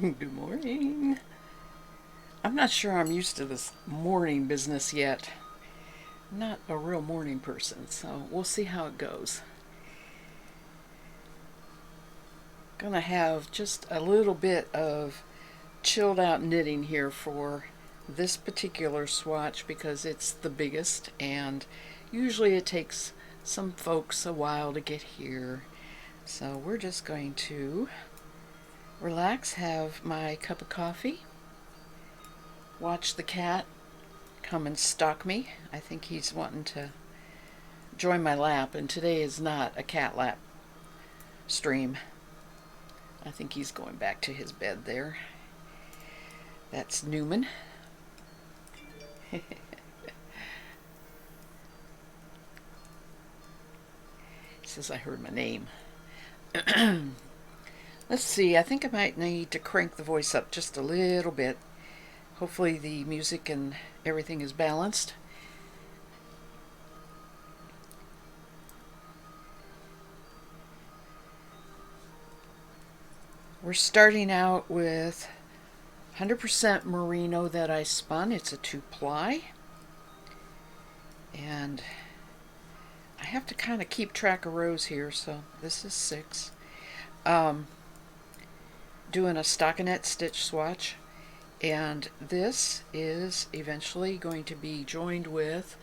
Good morning. I'm not sure I'm used to this morning business yet. I'm not a real morning person, so we'll see how it goes. Gonna have just a little bit of chilled out knitting here for this particular swatch because it's the biggest, and usually it takes some folks a while to get here. So we're just going to relax, have my cup of coffee, watch the cat come and stalk me. I think he's wanting to join my lap, and today is not a cat lap stream. I think he's going back to his bed there. That's Newman. He says I heard my name. Let's see, I think I might need to crank the voice up just a little bit. Hopefully the music and everything is balanced. We're starting out with 100% merino that I spun. It's a 2-ply. And I have to kind of keep track of rows here, so this is 6. Doing a stockinette stitch swatch. And this is eventually going to be joined with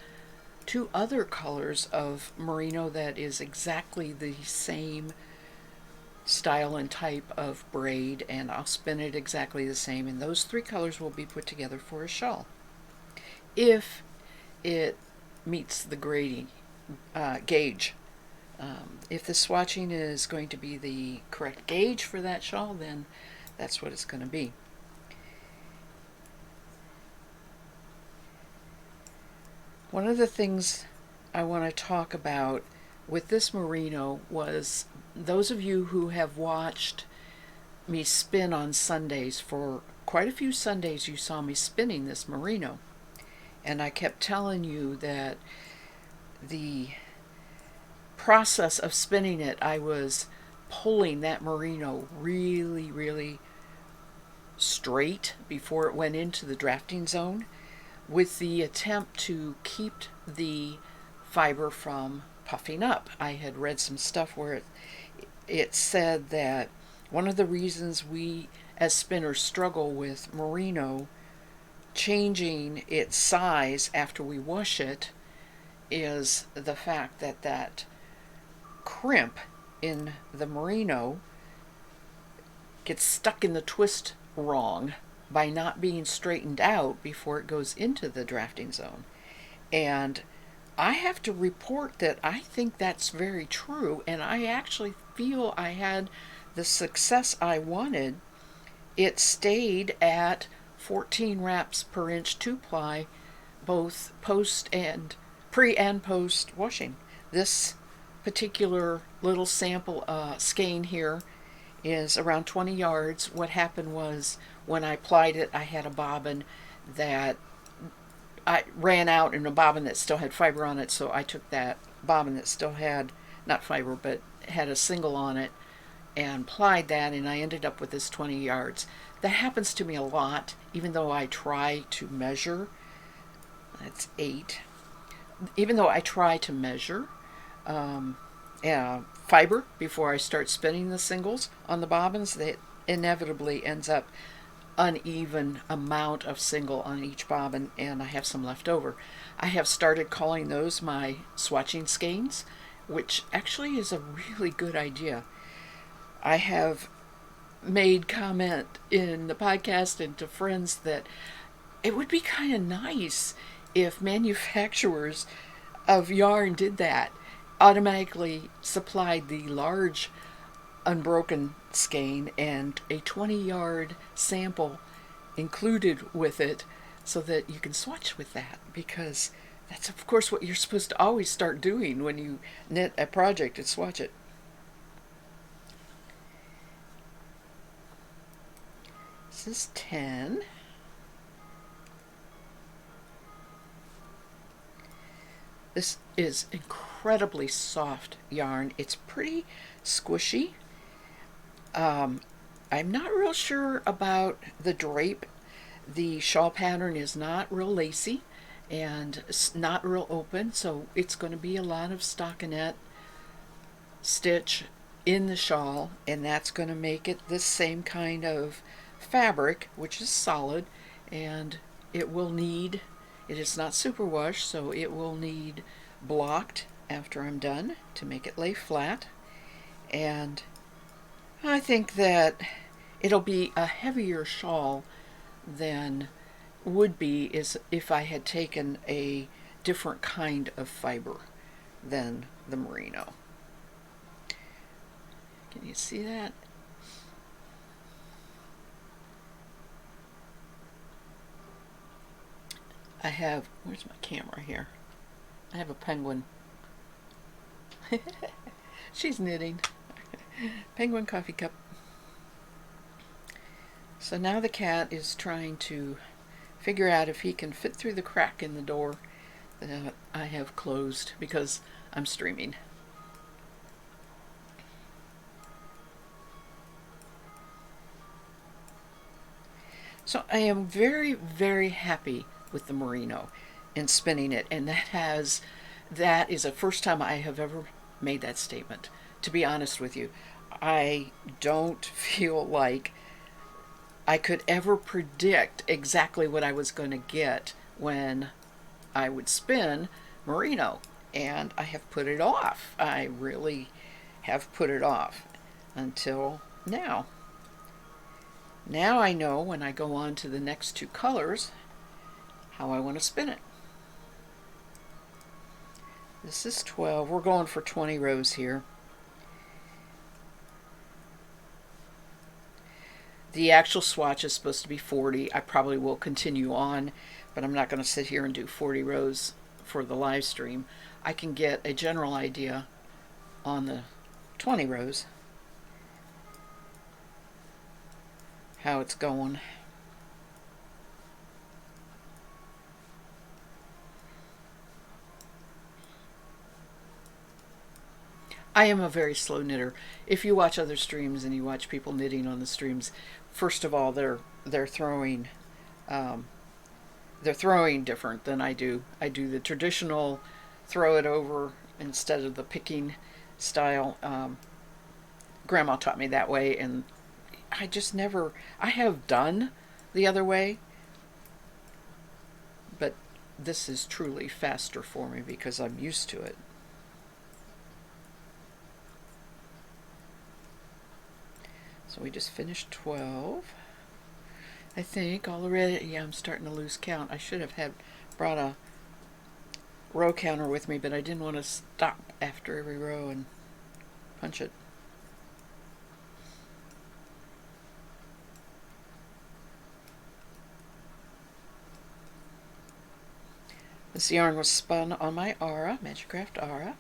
2 other colors of merino that is exactly the same style and type of braid, and I'll spin it exactly the same, and those 3 colors will be put together for a shawl if it meets the grading gauge. If the swatching is going to be the correct gauge for that shawl, then that's what it's going to be. One of the things I want to talk about with this merino was those of you who have watched me spin on Sundays. For quite a few Sundays you saw me spinning this merino, and I kept telling you that the process of spinning it, I was pulling that merino really straight before it went into the drafting zone, with the attempt to keep the fiber from puffing up. I had read some stuff where it said that one of the reasons we as spinners struggle with merino changing its size after we wash it is the fact that that crimp in the merino gets stuck in the twist wrong by not being straightened out before it goes into the drafting zone. And I have to report that I think that's very true, and I actually feel I had the success I wanted. It stayed at 14 wraps per inch 2-ply, both post and pre and post washing. This particular little sample skein here is around 20 yards. What happened was when I plied it, I had a bobbin that I ran out and a bobbin that still had fiber on it, so I took that bobbin that still had, not fiber, but had a single on it and plied that, and I ended up with this 20 yards. That happens to me a lot, even though I try to measure. That's 8. Even though I try to measure fiber before I start spinning the singles on the bobbins, that inevitably ends up uneven amount of single on each bobbin, and I have some left over. I have started calling those my swatching skeins, which actually is a really good idea. I have made comment in the podcast and to friends that it would be kind of nice if manufacturers of yarn did that, automatically supplied the large unbroken skein and a 20-yard sample included with it so that you can swatch with that, because that's of course what you're supposed to always start doing when you knit a project, is swatch it. This is 10. This is incredibly soft yarn. It's pretty squishy. I'm not real sure about the drape. The shawl pattern is not real lacy and it's not real open, so it's going to be a lot of stockinette stitch in the shawl, and that's going to make it this same kind of fabric, which is solid, and it is not superwash, so it will need blocked after I'm done to make it lay flat. And I think that it'll be a heavier shawl than would be is if I had taken a different kind of fiber than the merino. Can you see that? Where's my camera here? I have a penguin. She's knitting. Penguin coffee cup. So now the cat is trying to figure out if he can fit through the crack in the door that I have closed because I'm streaming. So I am very, very happy with the merino and spinning it, and that is the first time I have ever made that statement. To be honest with you, I don't feel like I could ever predict exactly what I was going to get when I would spin merino, and I have put it off. I really have put it off until now. Now I know when I go on to the next two colors how I want to spin it. This is 12. We're going for 20 rows here. The actual swatch is supposed to be 40. I probably will continue on, but I'm not going to sit here and do 40 rows for the live stream. I can get a general idea on the 20 rows how it's going. I am a very slow knitter. If you watch other streams and you watch people knitting on the streams, first of all, they're throwing different than I do. I do the traditional throw it over instead of the picking style. Grandma taught me that way, and I just never. I have done the other way, but this is truly faster for me because I'm used to it. So we just finished 12. I think already. Yeah, I'm starting to lose count. I should have brought a row counter with me, but I didn't want to stop after every row and punch it. This yarn was spun on my Aura, Magicraft Aura,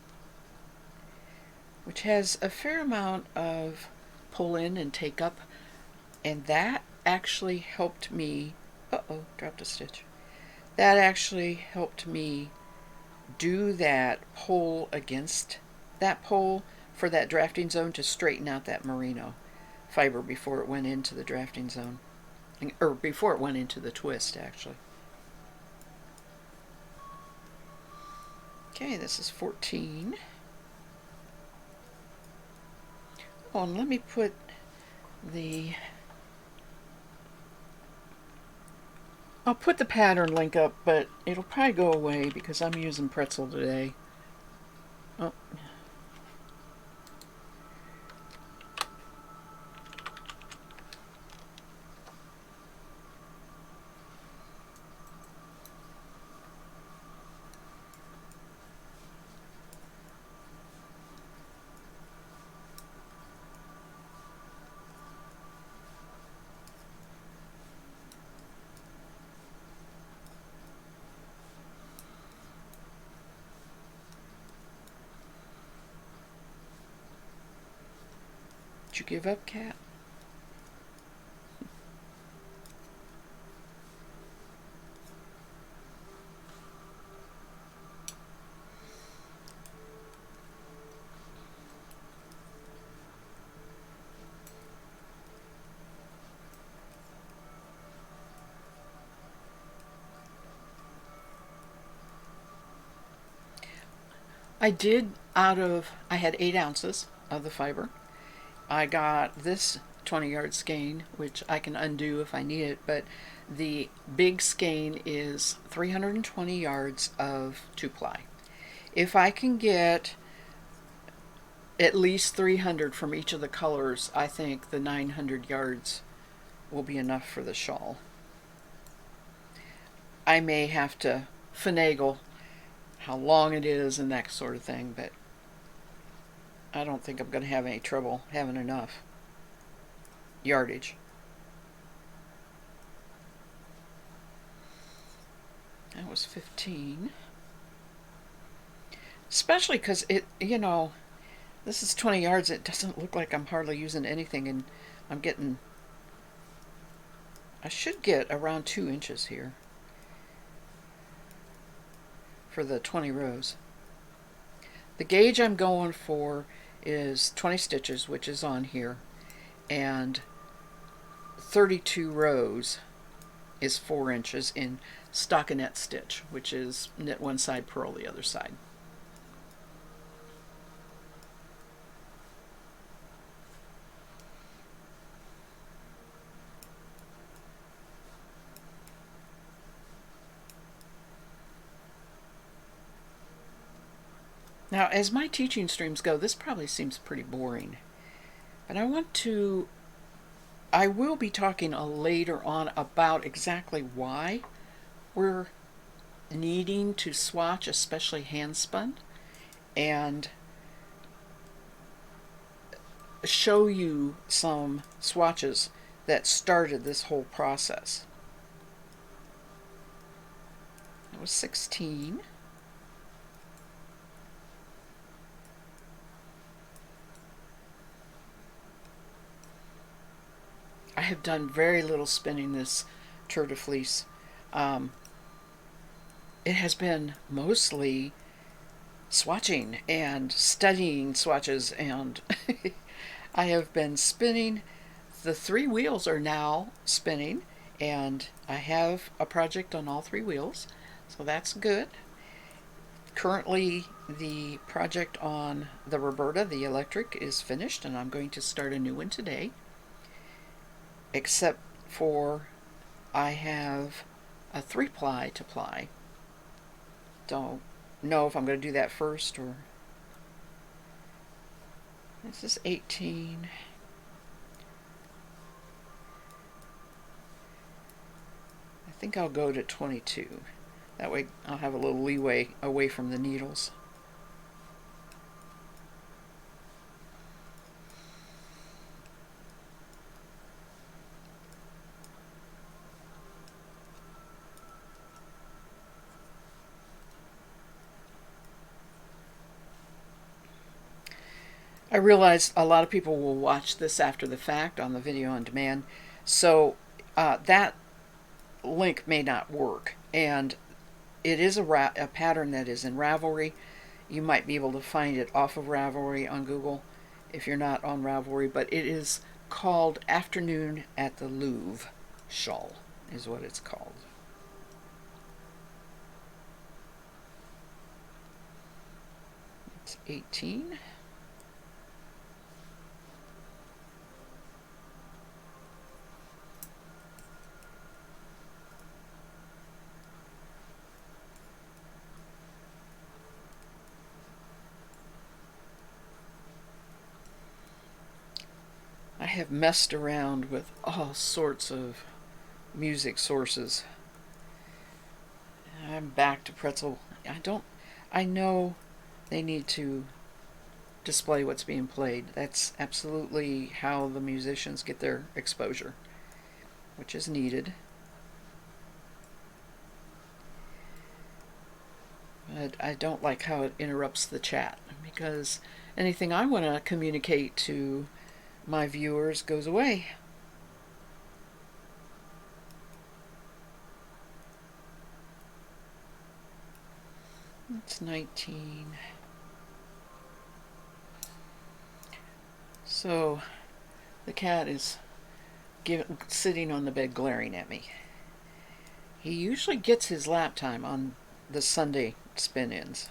which has a fair amount of pull in and take up, and that actually helped me. Uh-oh, dropped a stitch. That actually helped me do that pull against that pole for that drafting zone to straighten out that merino fiber before it went into the drafting zone, or before it went into the twist actually. Okay, this is 14. Oh, and let me put I'll put the pattern link up, but it'll probably go away because I'm using pretzel today. Oh. Did you give up, cat? I had 8 ounces of the fiber. I got this 20-yard skein, which I can undo if I need it, but the big skein is 320 yards of 2-ply. If I can get at least 300 from each of the colors, I think the 900 yards will be enough for the shawl. I may have to finagle how long it is and that sort of thing, but I don't think I'm going to have any trouble having enough yardage. That was 15. Especially because this is 20 yards. It doesn't look like I'm hardly using anything, and I should get around 2 inches here for the 20 rows. The gauge I'm going for is 20 stitches, which is on here, and 32 rows is 4 inches in stockinette stitch, which is knit one side, purl the other side. Now, as my teaching streams go, this probably seems pretty boring, but I will be talking later on about exactly why we're needing to swatch, especially hand spun, and show you some swatches that started this whole process. That was 16. I have done very little spinning this tour de fleece. It has been mostly swatching and studying swatches, and I have been spinning. The 3 wheels are now spinning, and I have a project on all 3 wheels, so that's good. Currently, the project on the Roberta, the electric, is finished, and I'm going to start a new one today. Except for I have a 3-ply to ply. Don't know if I'm going to do that first or... This is 18. I think I'll go to 22. That way I'll have a little leeway away from the needles. I realize a lot of people will watch this after the fact on the video on demand, so that link may not work. And it is a pattern that is in Ravelry. You might be able to find it off of Ravelry on Google if you're not on Ravelry, but it is called Afternoon at the Louvre shawl, is what it's called. It's 18. I have messed around with all sorts of music sources. I'm back to pretzel. I know they need to display what's being played. That's absolutely how the musicians get their exposure, which is needed. But I don't like how it interrupts the chat, because anything I want to communicate to my viewers goes away. That's 19. So the cat is sitting on the bed glaring at me. He usually gets his lap time on the Sunday spin-ins.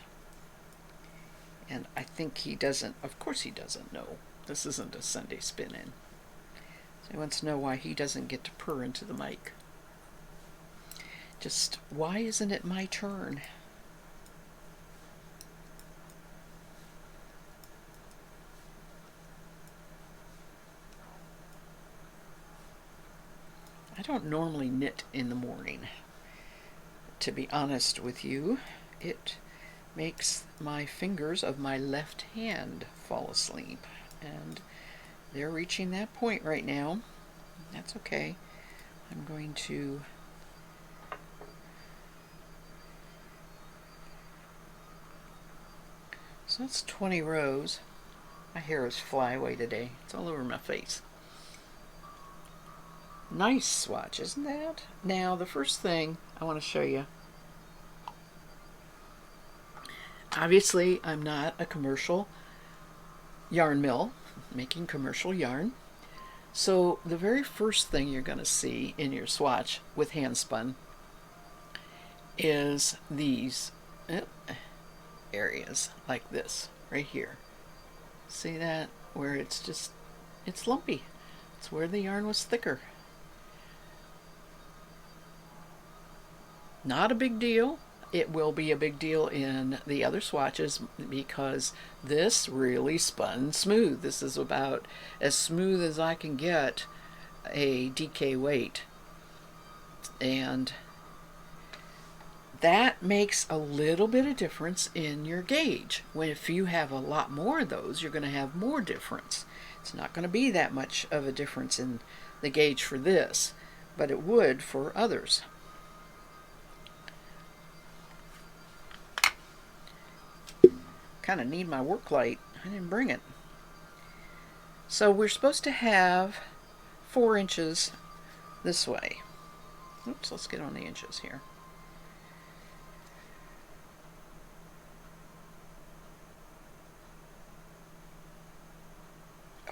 And I think he doesn't, of course he doesn't know. This isn't a Sunday spin-in. So he wants to know why he doesn't get to purr into the mic. Just, why isn't it my turn? I don't normally knit in the morning. To be honest with you, it makes my fingers of my left hand fall asleep. And they're reaching that point right now. That's okay. I'm going to so that's 20 rows. My hair is fly away today. It's all over my face. Nice swatch, isn't that? Now, the first thing I want to show you. Obviously, I'm not a commercial yarn mill making commercial yarn. So the very first thing you're going to see in your swatch with hand spun is these areas like this right here. See that? Where it's lumpy. It's where the yarn was thicker. Not a big deal. It will be a big deal in the other swatches because this really spun smooth. This is about as smooth as I can get a DK weight. And that makes a little bit of difference in your gauge. If you have a lot more of those, you're going to have more difference. It's not going to be that much of a difference in the gauge for this, but it would for others. Kind of need my work light. I didn't bring it. So we're supposed to have 4 inches this way. Oops, let's get on the inches here.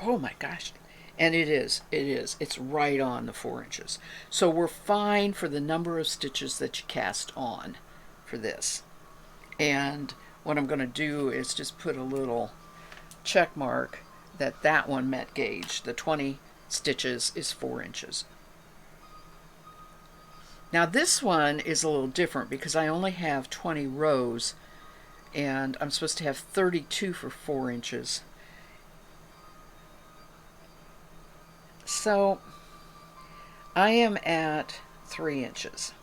Oh my gosh. And it is. It's right on the 4 inches. So we're fine for the number of stitches that you cast on for this. And what I'm going to do is just put a little check mark that that one met gauge. The 20 stitches is 4 inches. Now this one is a little different because I only have 20 rows and I'm supposed to have 32 for 4 inches. So I am at 3 inches.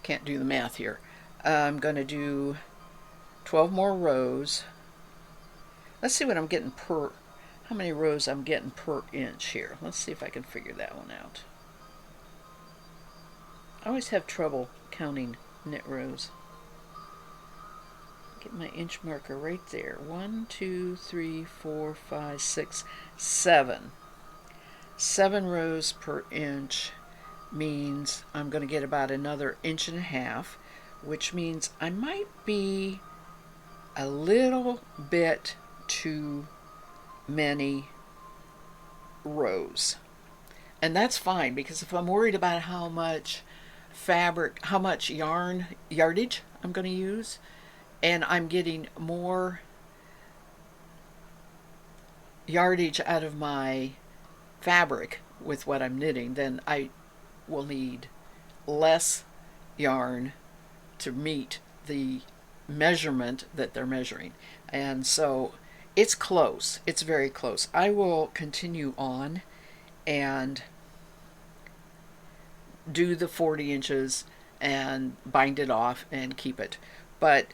Can't do the math here. I'm going to do 12 more rows. Let's see what I'm getting per, how many rows I'm getting per inch here. Let's see if I can figure that one out. I always have trouble counting knit rows. Get my inch marker right there. 1, 2, 3, 4, 5, 6, 7. 7 rows per inch means I'm going to get about another 1.5 inches, which means I might be a little bit too many rows. And that's fine because if I'm worried about how much fabric, how much yarn yardage I'm going to use, and I'm getting more yardage out of my fabric with what I'm knitting, then I will need less yarn to meet the measurement that they're measuring. And so it's close. It's very close. I will continue on and do the 40 inches and bind it off and keep it. But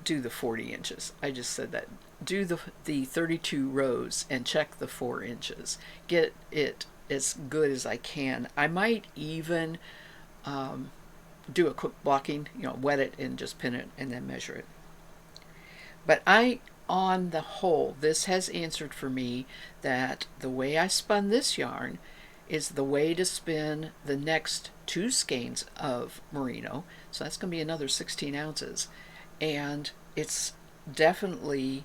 do the 40 inches. I just said that. Do the 32 rows and check the 4 inches. Get it as good as I can. I might even do a quick blocking, wet it and just pin it and then measure it. But on the whole, this has answered for me that the way I spun this yarn is the way to spin the next 2 skeins of merino. So that's going to be another 16 ounces. And it's definitely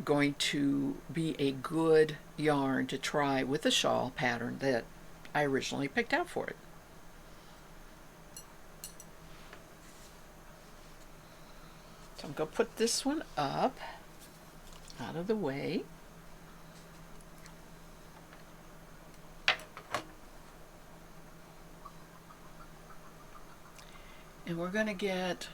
going to be a good yarn to try with the shawl pattern that I originally picked out for it. So I'm going to put this one up out of the way. And we're going to get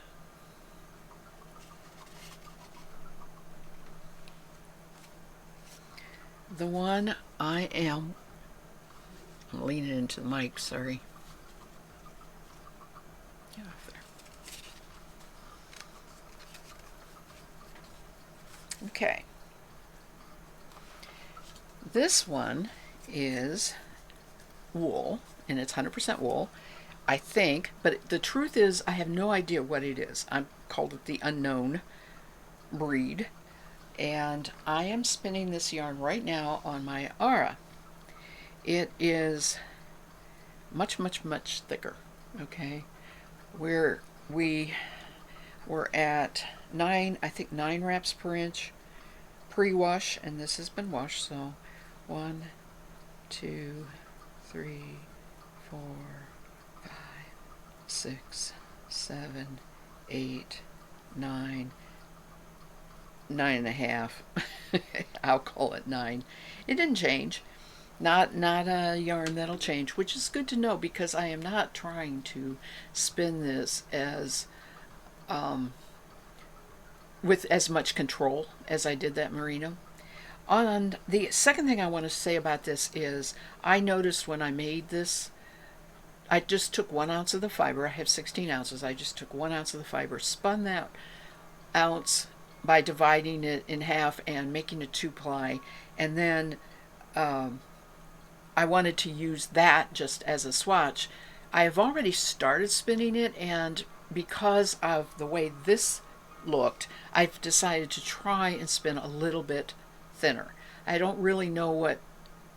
the one I'm leaning into the mic, sorry. Get off there. Okay. This one is wool, and it's 100% wool, I think, but the truth is I have no idea what it is. I called it the unknown breed, and I am spinning this yarn right now on my Ara. It is much, much, much thicker. Okay, we were at I think 9 wraps per inch pre-wash, and this has been washed. So 1, 2, 3, 4, 5, 6, 7, 8, 9, 9.5. I'll call it 9. It didn't change. Not a yarn that'll change, which is good to know, because I am not trying to spin this as with as much control as I did that merino. And the second thing I want to say about this is I noticed when I made this, I just took 1 ounce of the fiber. I have 16 ounces. I just took 1 ounce of the fiber, spun that ounce by dividing it in half and making a 2-ply, and then I wanted to use that just as a swatch. I have already started spinning it, and because of the way this looked, I've decided to try and spin a little bit thinner. I don't really know what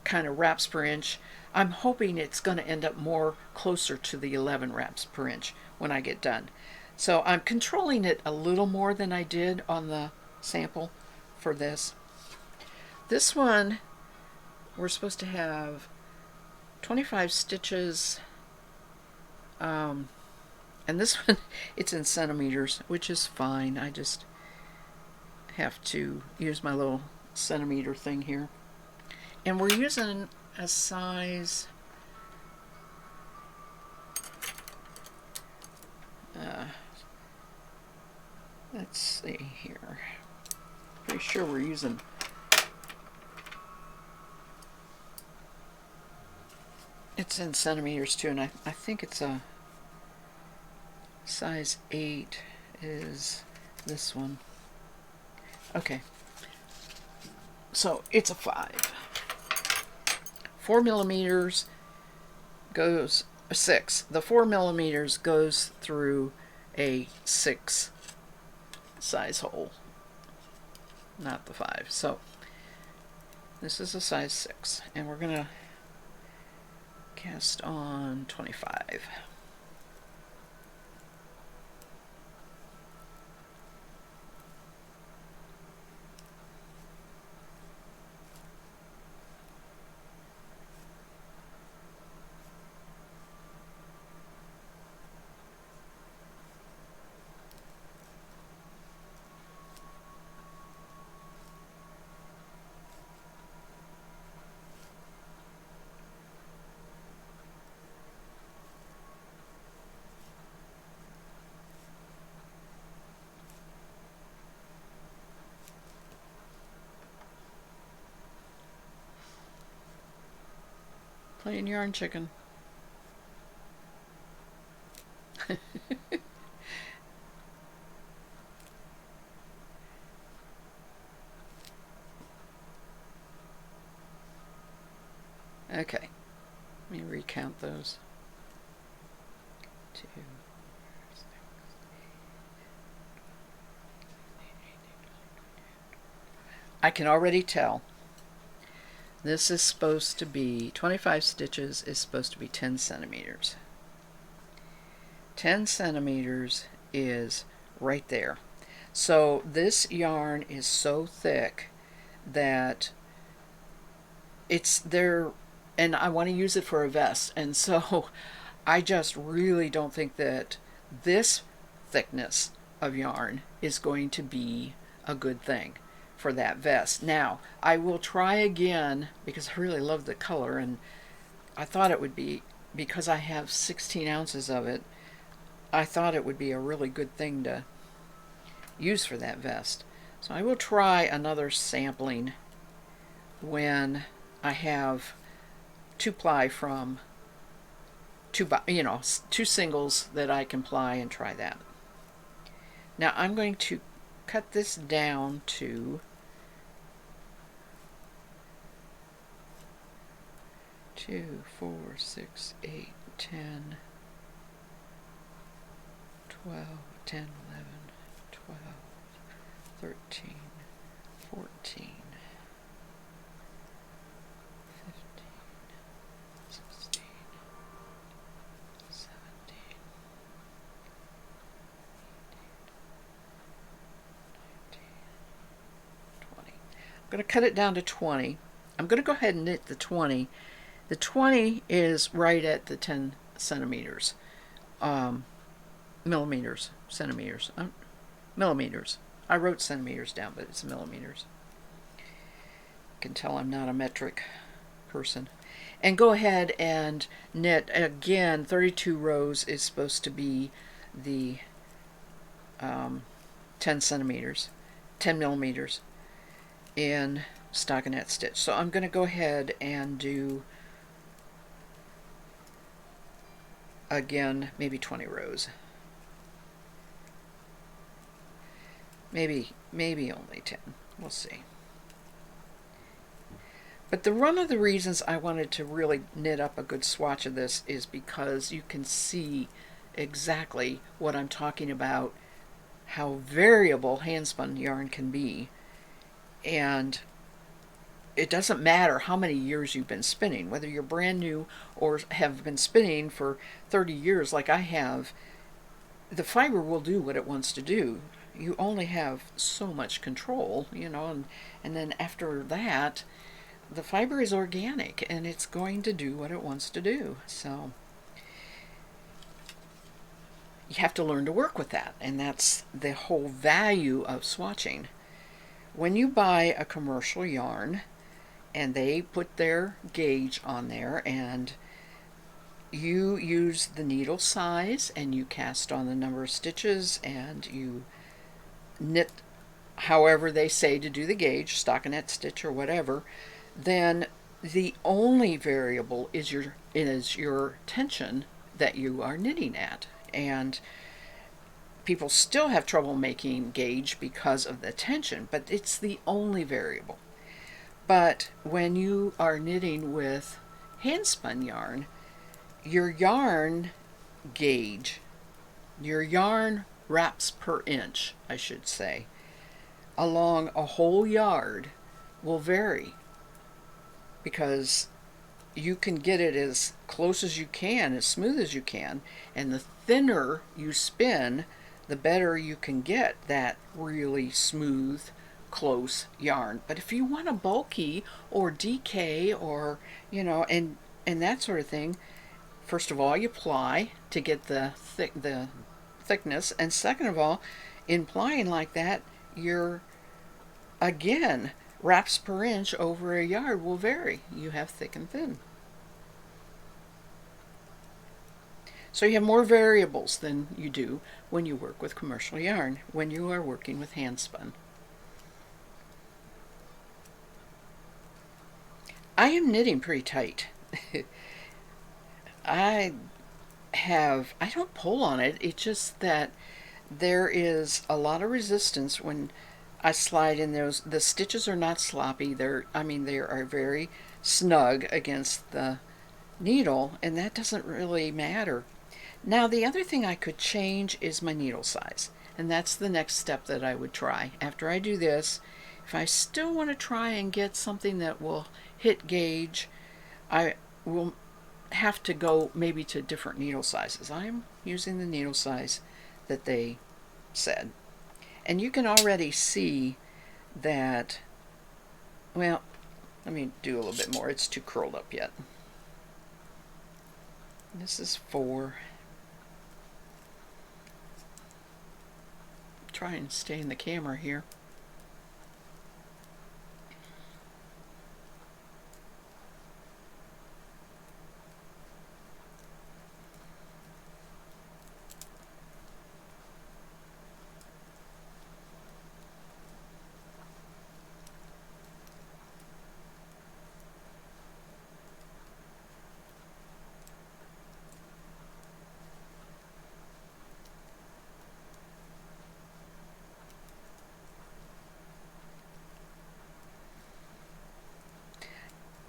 kind of wraps per inch. I'm hoping it's going to end up more closer to the 11 wraps per inch when I get done. So I'm controlling it a little more than I did on the sample for this. This one, we're supposed to have 25 stitches, and this one, it's in centimeters, which is fine. I just have to use my little centimeter thing here. And we're using a size, let's see here, pretty sure we're using it's in centimeters too, and I think it's a size 8 is this one. Okay, so it's a 5. 4 millimeters goes 6. The 4 millimeters goes through a 6 size hole, not the 5. So this is a size 6, and we're gonna cast on 25. Playing yarn chicken. Okay, let me recount those. 2, 6, 8. I can already tell this is supposed to be 25 stitches is supposed to be 10 centimeters. 10 centimeters is right there. So this yarn is so thick that it's there, and I want to use it for a vest, and so I just really don't think that this thickness of yarn is going to be a good thing for that vest. Now, I will try again because I really love the color, and I thought it would be, because I have 16 ounces of it, I thought it would be a really good thing to use for that vest. So I will try another sampling when I have 2-ply from two singles that I can ply and try that. Now I'm going to cut this down to 2, 4, 6, 8, 10, 12, 10, 11, 12, 13, 14, 15, 16, 17, 18, 19, 20. I'm going to cut it down to 20. I'm going to go ahead and knit the 20. The 20 is right at the 10 centimeters. Millimeters, centimeters, millimeters. I wrote centimeters down, but it's millimeters. You can tell I'm not a metric person. And go ahead and knit again. 32 rows is supposed to be the 10 centimeters, 10 millimeters in stockinette stitch. So I'm going to go ahead and do again maybe 20 rows. Maybe only 10. We'll see. But one of the reasons I wanted to really knit up a good swatch of this is because you can see exactly what I'm talking about, how variable handspun yarn can be. And it doesn't matter how many years you've been spinning, whether you're brand new or have been spinning for 30 years like I have, the fiber will do what it wants to do. You only have so much control, and then after that, the fiber is organic and it's going to do what it wants to do. So you have to learn to work with that, and that's the whole value of swatching. When you buy a commercial yarn and they put their gauge on there and you use the needle size and you cast on the number of stitches and you knit however they say to do the gauge, stockinette stitch or whatever, then the only variable is your tension that you are knitting at. And people still have trouble making gauge because of the tension, but it's the only variable. But when you are knitting with handspun yarn, your yarn gauge, your yarn wraps per inch, I should say, along a whole yard will vary, because you can get it as close as you can, as smooth as you can, and the thinner you spin, the better you can get that really smooth, close yarn. But if you want a bulky or DK or, and that sort of thing, first of all, you ply to get the thickness, and second of all, in plying like that, your again wraps per inch over a yard will vary. You have thick and thin, so you have more variables than you do when you work with commercial yarn, when you are working with handspun. I am knitting pretty tight. I don't pull on it. It's just that there is a lot of resistance when I slide in those. The stitches are not sloppy. They are very snug against the needle, and that doesn't really matter. Now, the other thing I could change is my needle size, and that's the next step that I would try. After I do this, if I still want to try and get something that will hit gauge, I will have to go maybe to different needle sizes. I'm using the needle size that they said. And you can already see that, well, let me do a little bit more. It's too curled up yet. This is 4. try and stay in the camera here.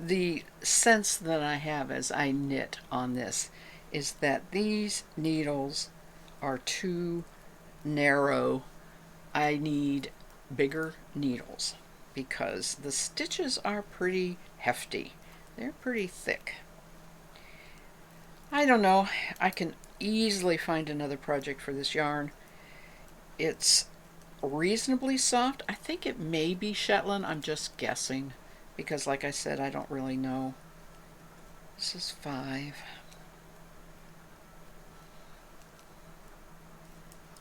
The sense that I have as I knit on this is that these needles are too narrow. I need bigger needles because the stitches are pretty hefty. They're pretty thick. I don't know. I can easily find another project for this yarn. It's reasonably soft. I think it may be Shetland. I'm just guessing because, like I said, I don't really know. This is 5.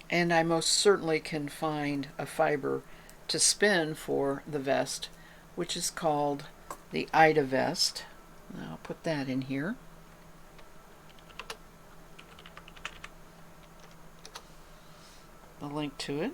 And I most certainly can find a fiber to spin for the vest, which is called the Ida vest. I'll put that in here. A link to it.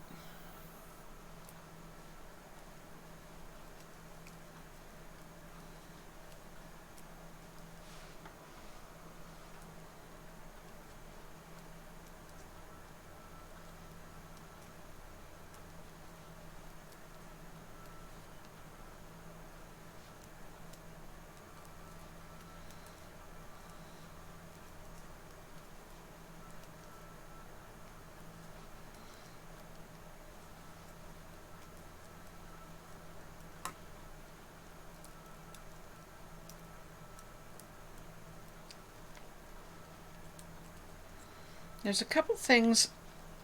There's a couple things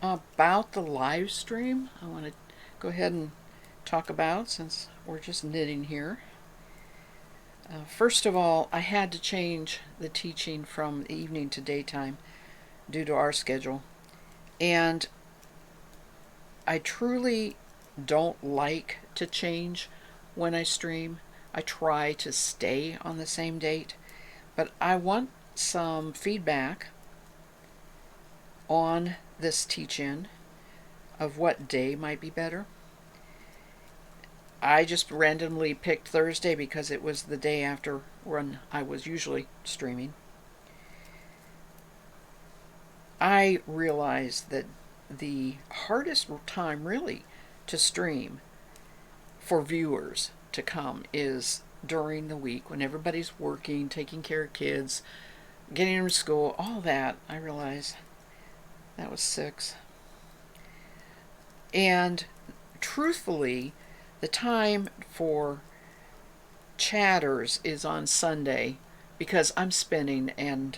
about the live stream I want to go ahead and talk about since we're just knitting here. First of all, I had to change the teaching from evening to daytime due to our schedule. And I truly don't like to change when I stream. I try to stay on the same date, but I want some feedback on this teach-in of what day might be better. I just randomly picked Thursday because it was the day after when I was usually streaming. I realized that the hardest time really to stream for viewers to come is during the week when everybody's working, taking care of kids, getting them to school, all that. I realized that was 6. And truthfully, the time for chatters is on Sunday because I'm spinning and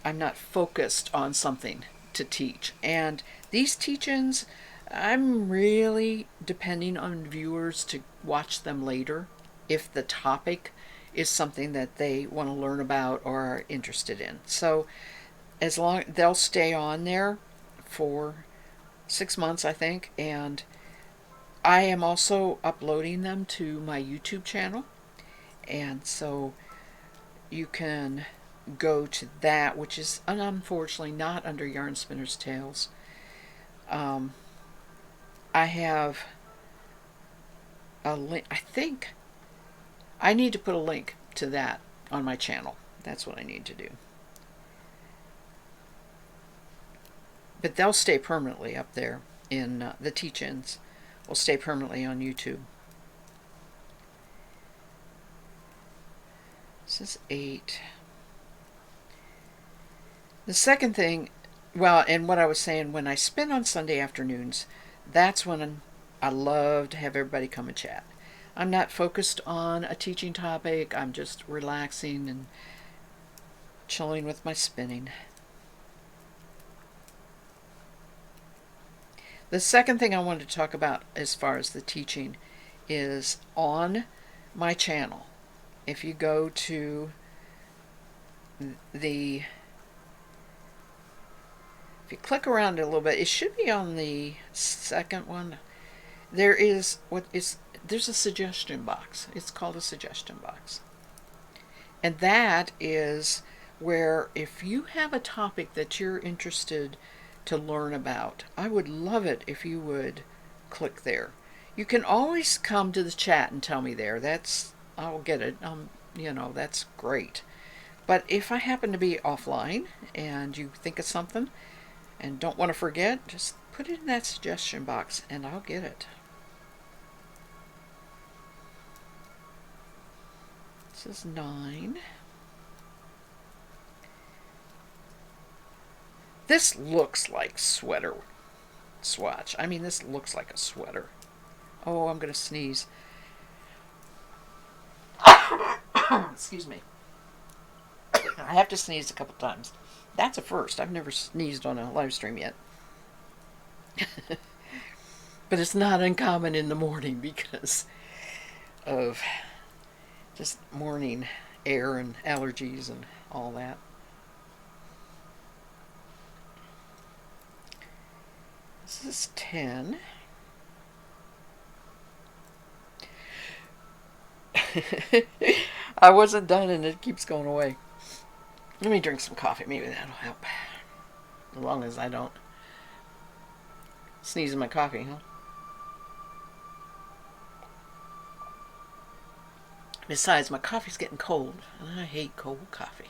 I'm not focused on something to teach. And these teach-ins, I'm really depending on viewers to watch them later if the topic is something that they want to learn about or are interested in. So as long they'll stay on there for 6 months, I think, and I am also uploading them to my YouTube channel, and so you can go to that, which is unfortunately not under Yarnspinnerstales. I have a link. I think I need to put a link to that on my channel. That's what I need to do. But they'll stay permanently up there in the teach-ins. Will stay permanently on YouTube. This is 8. The second thing, well, and what I was saying, when I spin on Sunday afternoons, that's when I love to have everybody come and chat. I'm not focused on a teaching topic. I'm just relaxing and chilling with my spinning. The second thing I wanted to talk about as far as the teaching is on my channel. If you go to the If you click around it a little bit, it should be on the second one. There's a suggestion box. It's called a suggestion box. And that is where, if you have a topic that you're interested to learn about, I would love it if you would click there. You can always come to the chat and tell me there. I'll get it. That's great. But if I happen to be offline and you think of something and don't want to forget, just put it in that suggestion box and I'll get it. This is 9. This looks like sweater swatch. I mean, this looks like a sweater. Oh, I'm going to sneeze. Excuse me. I have to sneeze a couple times. That's a first. I've never sneezed on a live stream yet. But it's not uncommon in the morning because of just morning air and allergies and all that. This is 10. I wasn't done and it keeps going away. Let me drink some coffee. Maybe that'll help. As long as I don't sneeze in my coffee, huh? Besides, my coffee's getting cold, and I hate cold coffee.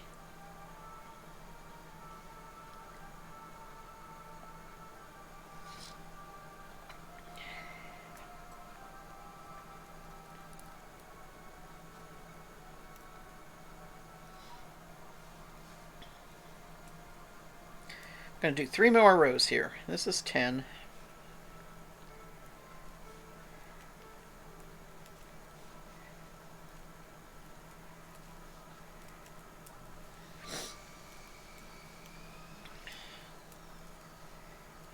I'm going to do 3 more rows here. This is 10.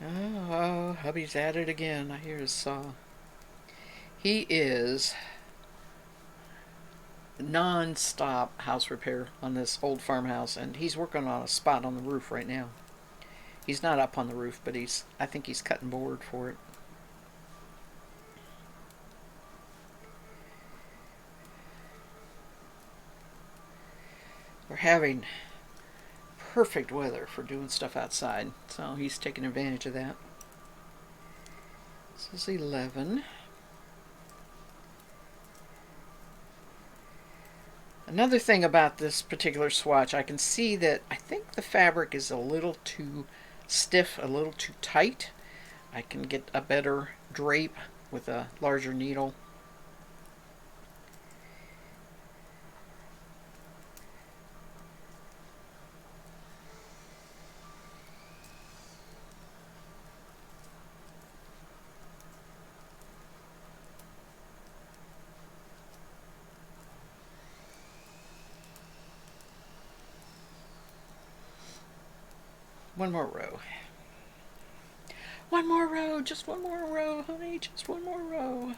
Oh, hubby's at it again. I hear his saw. He is non-stop house repair on this old farmhouse, and he's working on a spot on the roof right now. He's not up on the roof, but I think he's cutting board for it. We're having perfect weather for doing stuff outside, so he's taking advantage of that. This is 11. Another thing about this particular swatch, I can see that I think the fabric is a little too stiff, a little too tight. I can get a better drape with a larger needle. One more row. One more row, just one more row, honey, just one more row.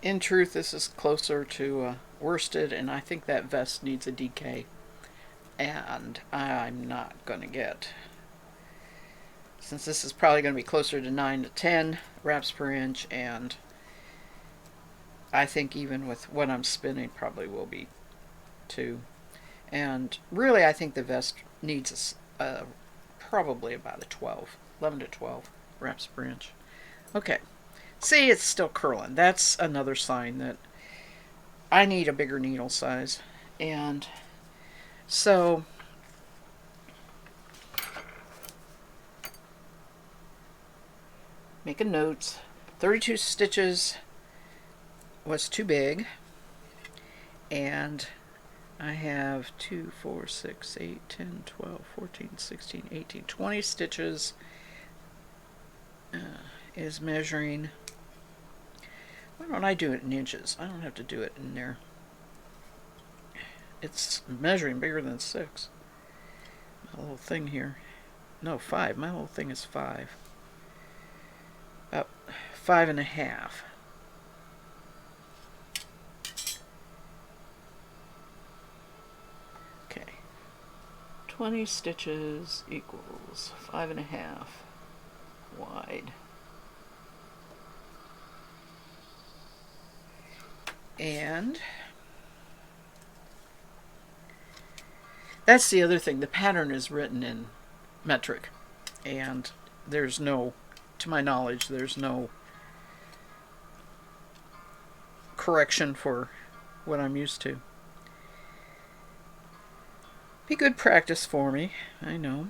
In truth, this is closer to worsted, and I think that vest needs a DK. And I'm not going to get, since this is probably going to be closer to 9 to 10 wraps per inch, and I think even with what I'm spinning probably will be 2. And really, I think the vest needs probably about a 12, 11 to 12 wraps per inch. Okay. See, it's still curling. That's another sign that I need a bigger needle size. And so making notes. 32 stitches was too big. And I have 2, 4, 6, 8, 10, 12, 14, 16, 18, 20 stitches is measuring Why don't I do it in inches? I don't have to do it in there. It's measuring bigger than 6. My little thing here. No, 5. My little thing is 5. About 5.5. Okay. 20 stitches equals 5.5 wide. And that's the other thing. The pattern is written in metric, and there's no, to my knowledge, there's no correction for what I'm used to. Be good practice for me, I know.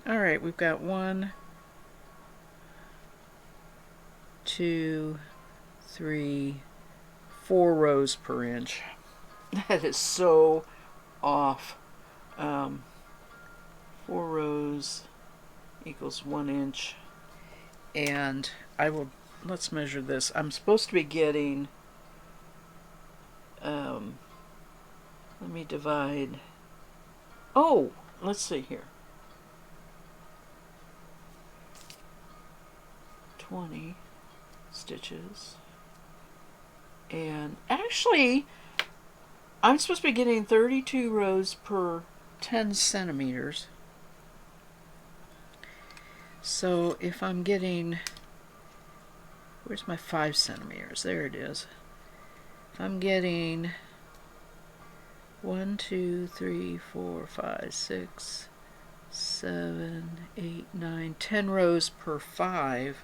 Alright, we've got 1, 2, 3, 4 rows per inch. That is so off. 4 rows equals 1 inch. And let's measure this. I'm supposed to be getting, let me divide, let's see here. 20 stitches. And actually, I'm supposed to be getting 32 rows per 10 centimeters. So if I'm getting, where's my 5 centimeters? There it is. If I'm getting 1, 2, 3, 4, 5, 6, 7, 8, 9, 10 rows per 5.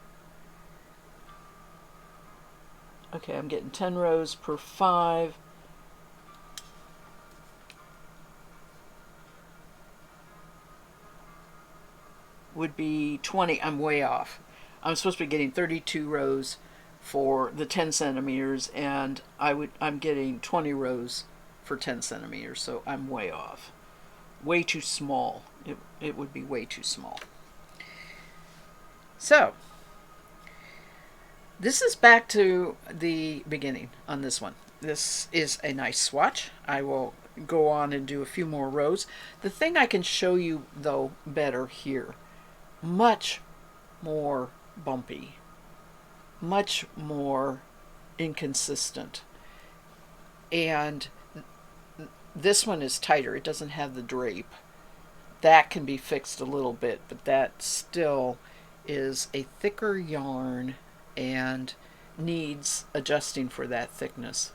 Okay, I'm getting 10 rows per 5. Would be 20. I'm way off. I'm supposed to be getting 32 rows for the 10 centimeters, and I'm getting 20 rows for 10 centimeters, so I'm way off. Way too small. It would be way too small. So, this is back to the beginning on this one. This is a nice swatch. I will go on and do a few more rows. The thing I can show you, though, better here, much more bumpy, much more inconsistent. And this one is tighter. It doesn't have the drape. That can be fixed a little bit, but that still is a thicker yarn and needs adjusting for that thickness.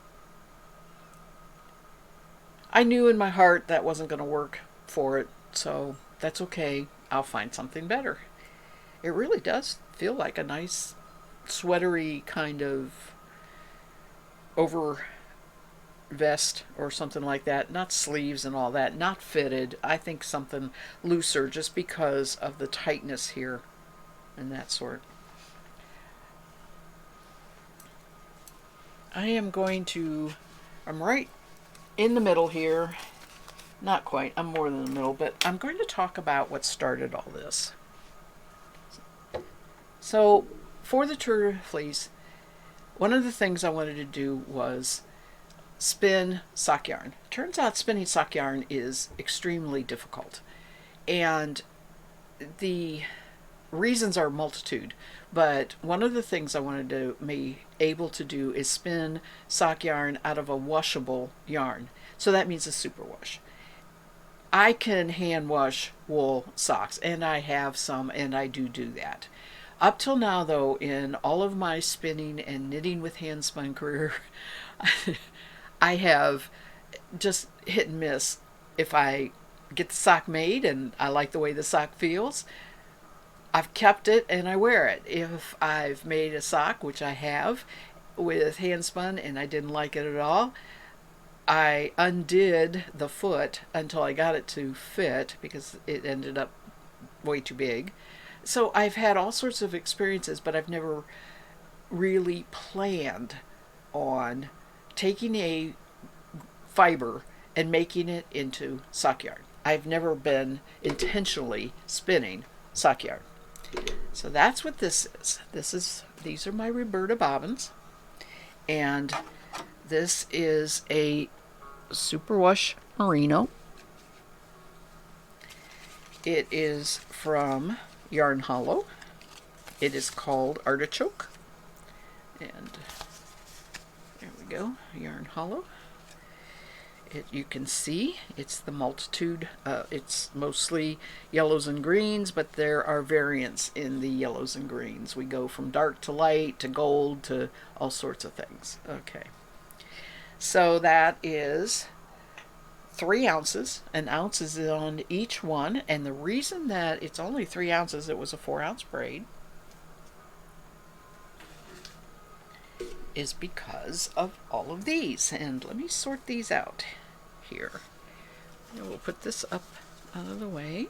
I knew in my heart that wasn't going to work for it, so that's okay. I'll find something better. It really does feel like a nice sweatery kind of over vest or something like that. Not sleeves and all that. Not fitted. I think something looser just because of the tightness here and that sort. I'm right in the middle here. Not quite, I'm more than the middle, but I'm going to talk about what started all this. So, for the Turtle Fleece, one of the things I wanted to do was spin sock yarn. Turns out spinning sock yarn is extremely difficult. And the reasons are a multitude, but one of the things I wanted to be able to do is spin sock yarn out of a washable yarn. So that means a superwash. I can hand wash wool socks, and I have some, and I do that. Up till now, though, in all of my spinning and knitting with hand spun career, I have just hit and miss. If I get the sock made and I like the way the sock feels, I've kept it and I wear it. If I've made a sock, which I have, with hand spun and I didn't like it at all, I undid the foot until I got it to fit because it ended up way too big. So I've had all sorts of experiences, but I've never really planned on taking a fiber and making it into sock yarn. I've never been intentionally spinning sock yarn. So that's what this is. These are my Roberta bobbins. And this is a superwash merino. It is from Yarn Hollow. It is called Artichoke. And there we go, Yarn Hollow. You can see it's the multitude. It's mostly yellows and greens, but there are variants in the yellows and greens. We go from dark to light to gold to all sorts of things. Okay, so that is 3 ounces. An ounce is on each one, and the reason that it's only 3 ounces, it was a 4-ounce braid, is because of all of these. And let me sort these out here. And we'll put this up out of the way.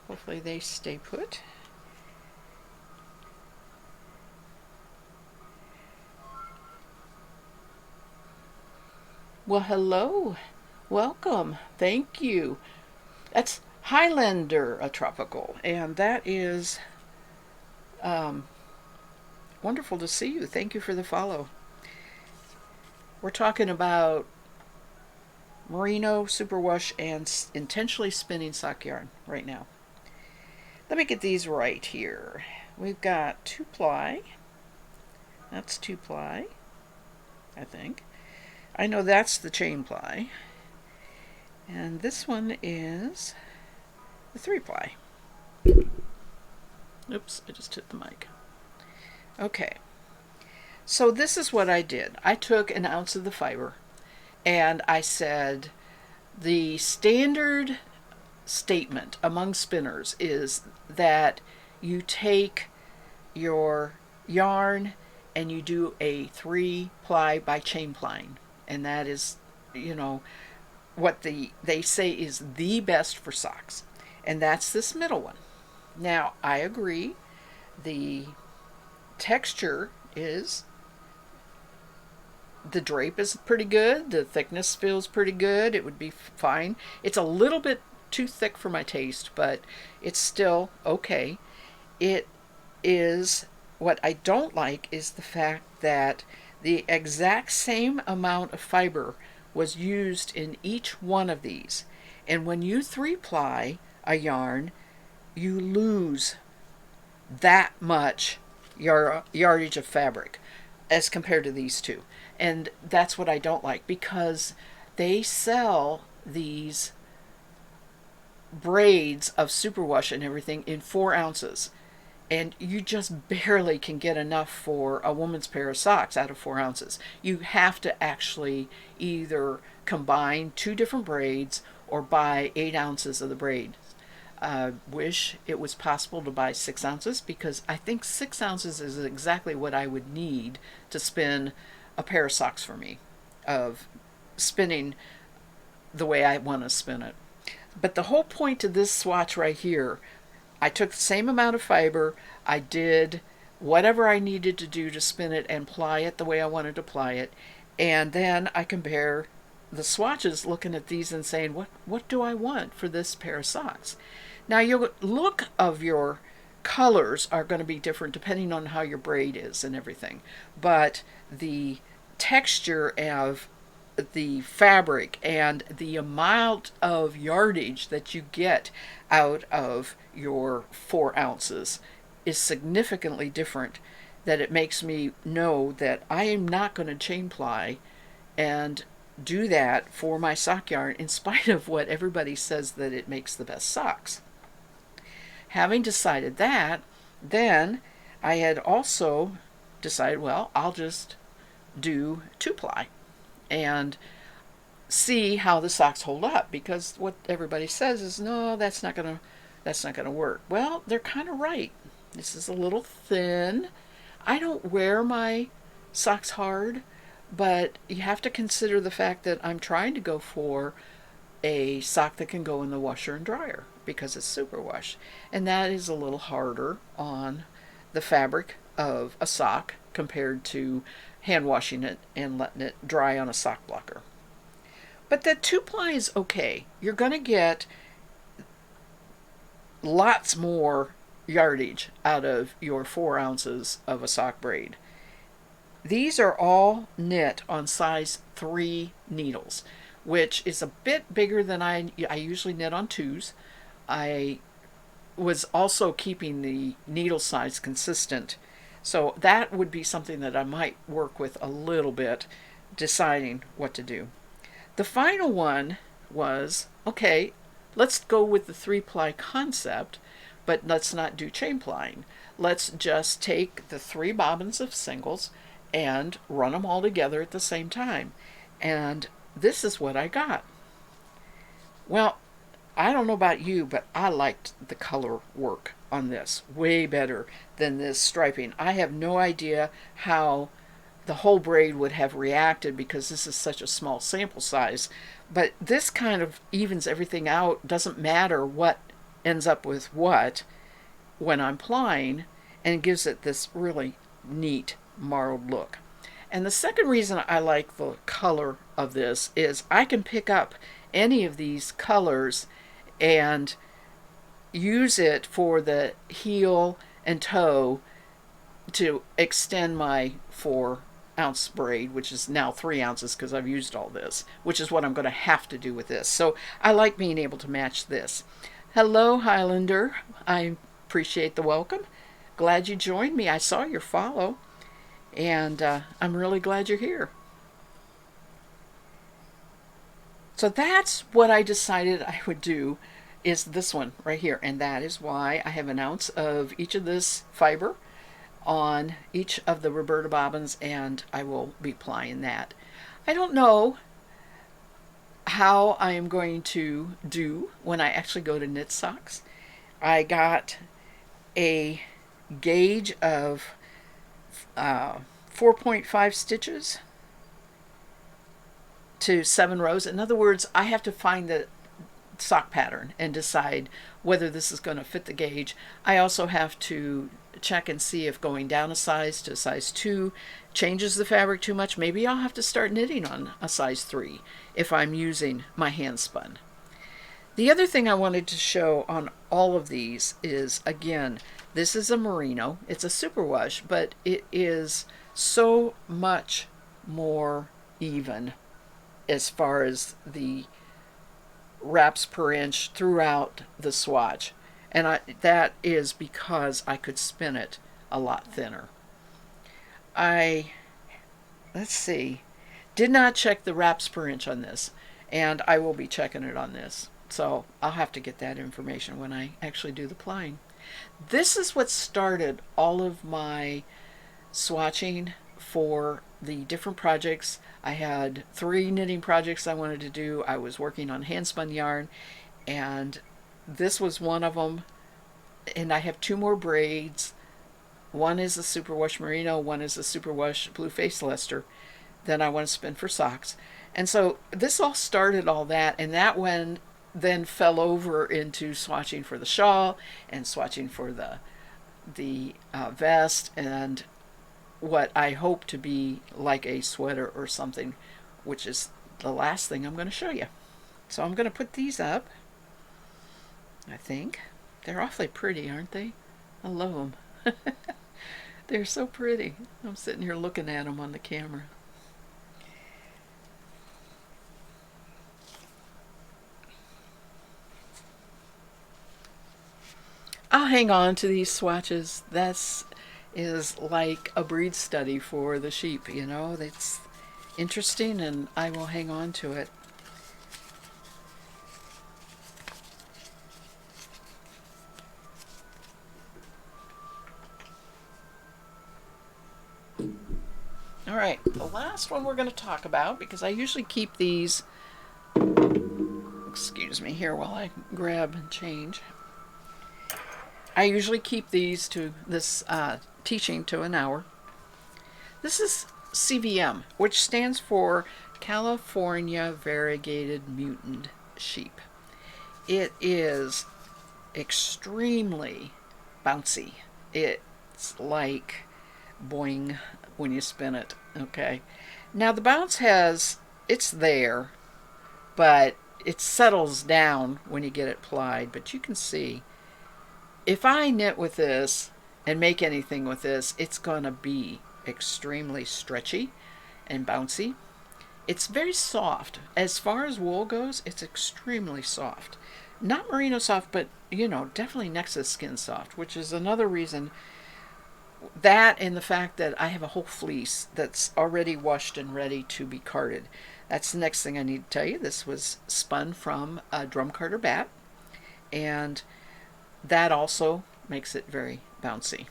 Hopefully they stay put. Well, hello. Welcome. Thank you. That's Highlander, a tropical, and that is wonderful to see you. Thank you for the follow. We're talking about merino, superwash, and intentionally spinning sock yarn right now. Let me get these right here. We've got 2-ply. That's 2-ply, I think. I know that's the chain ply. And this one is the 3-ply. Oops, I just hit the mic. Okay, so this is what I did. I took an ounce of the fiber and I said the standard statement among spinners is that you take your yarn and you do a 3-ply by chain plying, and that is, you know, what they say is the best for socks, and that's this middle one. Now, I agree, the texture is, the drape is pretty good, the thickness feels pretty good, it would be fine. It's a little bit too thick for my taste, but it's still okay. It is, what I don't like is the fact that the exact same amount of fiber was used in each one of these. And when you 3-ply a yarn, you lose that much yardage of fabric as compared to these two. And that's what I don't like, because they sell these braids of superwash and everything in 4 ounces. And you just barely can get enough for a woman's pair of socks out of 4 ounces. You have to actually either combine 2 different braids or buy 8 ounces of the braid. Wish it was possible to buy 6 ounces, because I think 6 ounces is exactly what I would need to spin a pair of socks for me, of spinning the way I want to spin it. But the whole point of this swatch right here, I took the same amount of fiber, I did whatever I needed to do to spin it and ply it the way I wanted to ply it, and then I compare the swatches looking at these and saying, what do I want for this pair of socks? Now, your look of your colors are going to be different depending on how your braid is and everything, but the texture of the fabric and the amount of yardage that you get out of your 4 ounces is significantly different, that it makes me know that I am not going to chain ply and do that for my sock yarn, in spite of what everybody says that it makes the best socks. Having decided that, then I had also decided, well, I'll just do 2-ply and see how the socks hold up, because what everybody says is, no, that's not gonna work. Well, they're kind of right. This is a little thin. I don't wear my socks hard, but you have to consider the fact that I'm trying to go for a sock that can go in the washer and dryer, because it's superwash, and that is a little harder on the fabric of a sock compared to hand washing it and letting it dry on a sock blocker. But that 2-ply is okay. You're going to get lots more yardage out of your 4 ounces of a sock braid. These are all knit on size 3 needles, which is a bit bigger than I usually knit on 2s. I was also keeping the needle size consistent. So that would be something that I might work with a little bit, deciding what to do. The final one was, okay, let's go with the 3-ply concept, but let's not do chain plying. Let's just take the 3 bobbins of singles and run them all together at the same time. And this is what I got. Well, I don't know about you, but I liked the color work on this way better than this striping. I have no idea how the whole braid would have reacted because this is such a small sample size, but this kind of evens everything out. Doesn't matter what ends up with what when I'm plying, and gives it this really neat marled look. And the second reason I like the color of this is I can pick up any of these colors and use it for the heel and toe to extend my 4-ounce braid, which is now 3 ounces because I've used all this, which is what I'm going to have to do with this. So I like being able to match this. Hello, Highlander. I appreciate the welcome. Glad you joined me. I saw your follow, and I'm really glad you're here. So that's what I decided I would do, is this one right here. And that is why I have an ounce of each of this fiber on each of the Roberta bobbins, and I will be plying that. I don't know how I am going to do when I actually go to knit socks. I got a gauge of 4.5 stitches to 7 rows. In other words, I have to find the sock pattern and decide whether this is going to fit the gauge. I also have to check and see if going down a size to size 2 changes the fabric too much. Maybe I'll have to start knitting on a size 3 if I'm using my hand spun. The other thing I wanted to show on all of these is, again, this is a merino. It's a superwash, but it is so much more even as far as the wraps per inch throughout the swatch. And that is because I could spin it a lot thinner. Let's see, did not check the wraps per inch on this, and I will be checking it on this. So I'll have to get that information when I actually do the plying. This is what started all of my swatching for the different projects. I had 3 knitting projects I wanted to do. I was working on hand spun yarn, and this was one of them. And I have 2 more braids. One is a superwash merino, one is a superwash blue face Leicester. Then I want to spin for socks. And so this all started all that, and that one then fell over into swatching for the shawl and swatching for the vest, and what I hope to be like a sweater or something, which is the last thing I'm going to show you. So I'm going to put these up. I think they're awfully pretty, aren't they? I love them. They're so pretty. I'm sitting here looking at them on the camera. I'll hang on to these swatches. That's is like a breed study for the sheep, you know. It's interesting, and I will hang on to it. All right, the last one we're going to talk about, because I usually keep these, excuse me here while I grab and change. I usually keep these to this teaching to an hour. This is CVM, which stands for California Variegated Mutant Sheep. It is extremely bouncy. It's like boing when you spin it, okay? Now the bounce it's there, but it settles down when you get it plied. But you can see, if I knit with this and make anything with this, it's gonna be extremely stretchy and bouncy. It's very soft. As far as wool goes, it's extremely soft. Not merino soft, but definitely next to skin soft, which is another reason. That and the fact that I have a whole fleece that's already washed and ready to be carded. That's the next thing I need to tell you. This was spun from a drum carder bat, and that also makes it very bouncy.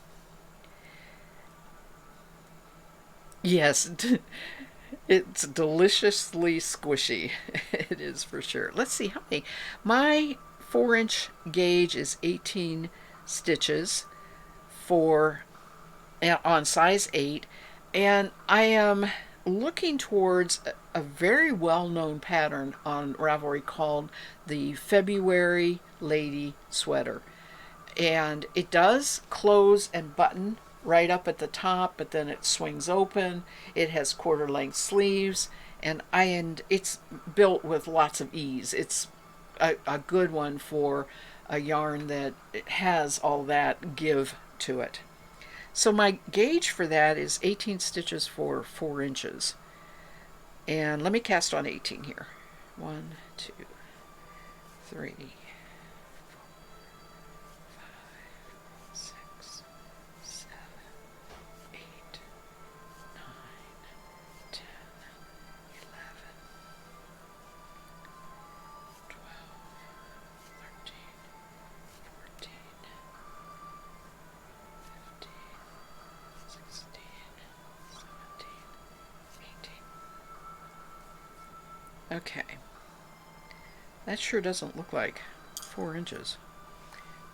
Yes, it's deliciously squishy. It is for sure. Let's see how many. My 4-inch gauge is 18 stitches for on size 8, and I am looking towards a very well-known pattern on Ravelry called the February Lady Sweater. And it does close and button right up at the top, but then it swings open. It has quarter length sleeves, and it's built with lots of ease. It's a good one for a yarn that has all that give to it. So my gauge for that is 18 stitches for 4 inches. And let me cast on 18 here. 1, 2, 3, 4, 5, 6, 7, 8, 9, 10, 11, 12, 13, 14, 15, 16, 17, 18. Okay. That sure doesn't look like 4 inches.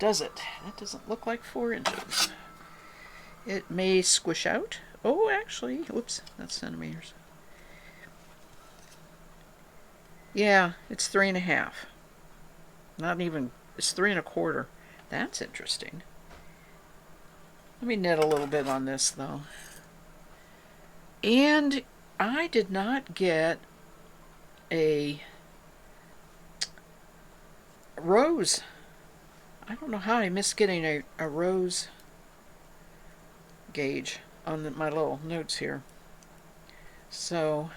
Does it? That doesn't look like 4 inches. It may squish out. Oh, actually, whoops, that's centimeters. Yeah, it's 3.5. Not even, it's 3.25. That's interesting. Let me knit a little bit on this though. And I did not get a rose. I don't know how I missed getting a rose gauge on my little notes here. So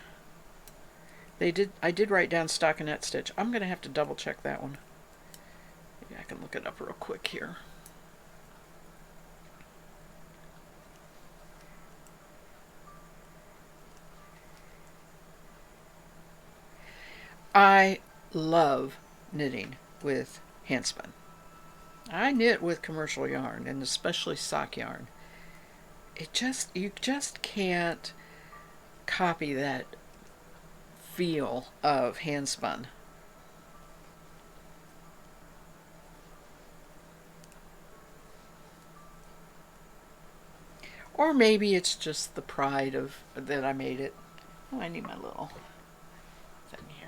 I did write down stockinette stitch. I'm going to have to double check that one. Maybe I can look it up real quick here. I love knitting with handspun. I knit with commercial yarn, and especially sock yarn. You just can't copy that feel of handspun. Or maybe it's just the pride of that I made it. Oh, I need my little thing here.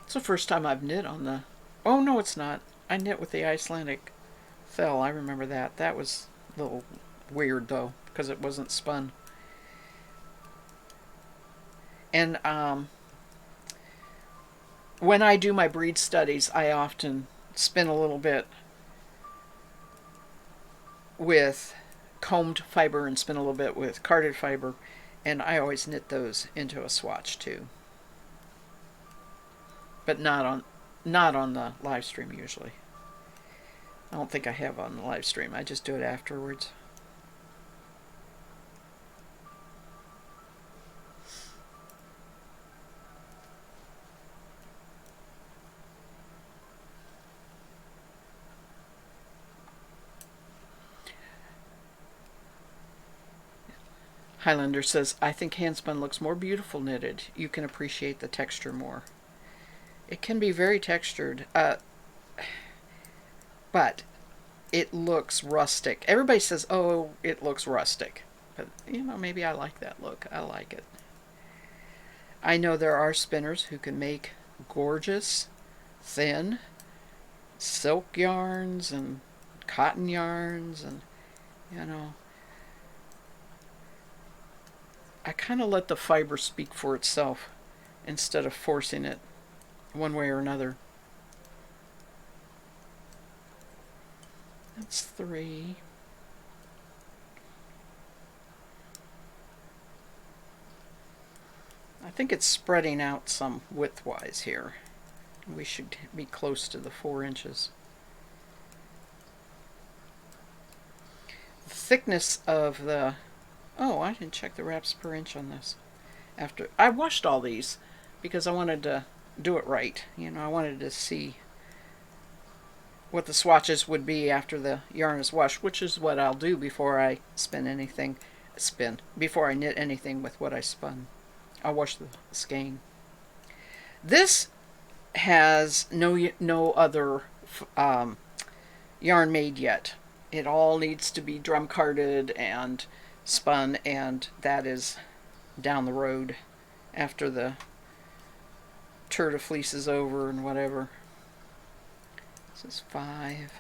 It's the first time I've knit on the... Oh, no, it's not. I knit with the Icelandic fell. I remember that. That was a little weird, though, because it wasn't spun. And when I do my breed studies, I often spin a little bit with combed fiber and spin a little bit with carded fiber, and I always knit those into a swatch too. But not on the live stream usually. I don't think I have on the live stream. I just do it afterwards. Highlander says, I think handspun looks more beautiful knitted. You can appreciate the texture more. It can be very textured, but it looks rustic. Everybody says, oh, it looks rustic. But, maybe I like that look. I like it. I know there are spinners who can make gorgeous, thin silk yarns and cotton yarns and, I kind of let the fiber speak for itself instead of forcing it one way or another. That's 3. I think it's spreading out some widthwise here. We should be close to the 4 inches. The thickness of the... Oh, I didn't check the wraps per inch on this. After I washed all these because I wanted to do it right. You know, I wanted to see what the swatches would be after the yarn is washed, which is what I'll do before I before I knit anything with what I spun. I'll wash the skein. This has no other yarn made yet. It all needs to be drum carded and spun, and that is down the road after the turtle fleece is over and whatever. This is 5.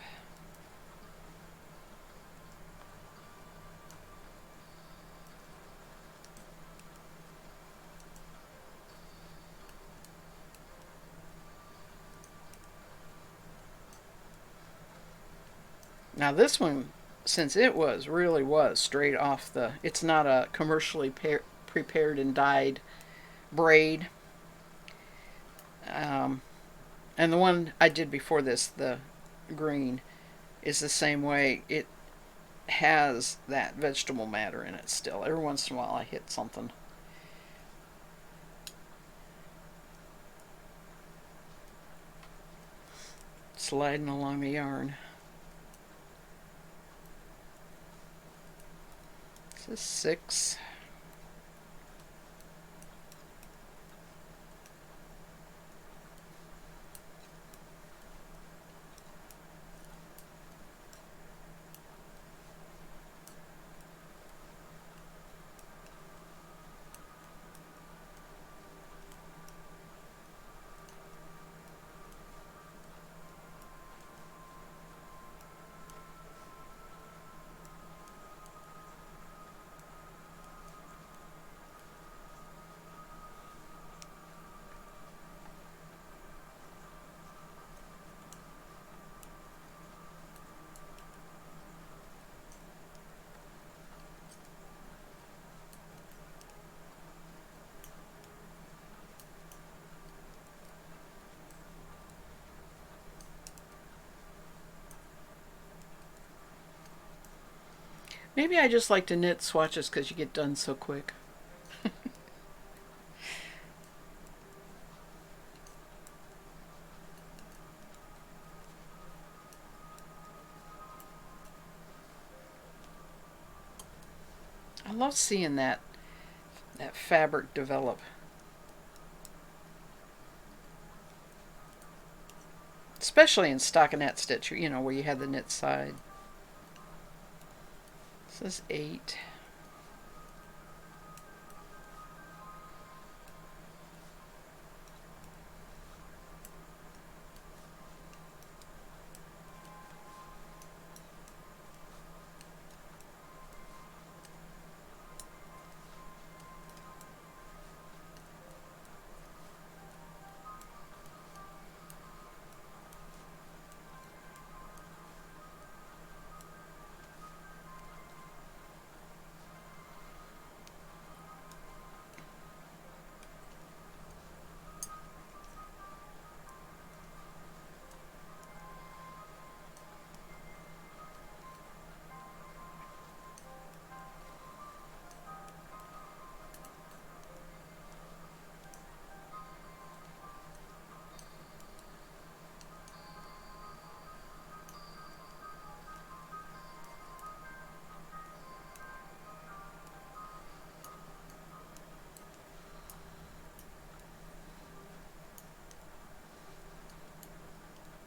Now this one, since it really was straight off the, it's not a commercially prepared and dyed braid. And the one I did before this, the green, is the same way. It has that vegetable matter in it still. Every once in a while I hit something. Sliding along the yarn. This is 6. Maybe I just like to knit swatches because you get done so quick. I love seeing that fabric develop. Especially in stockinette stitch, you know, where you have the knit side. This is 8.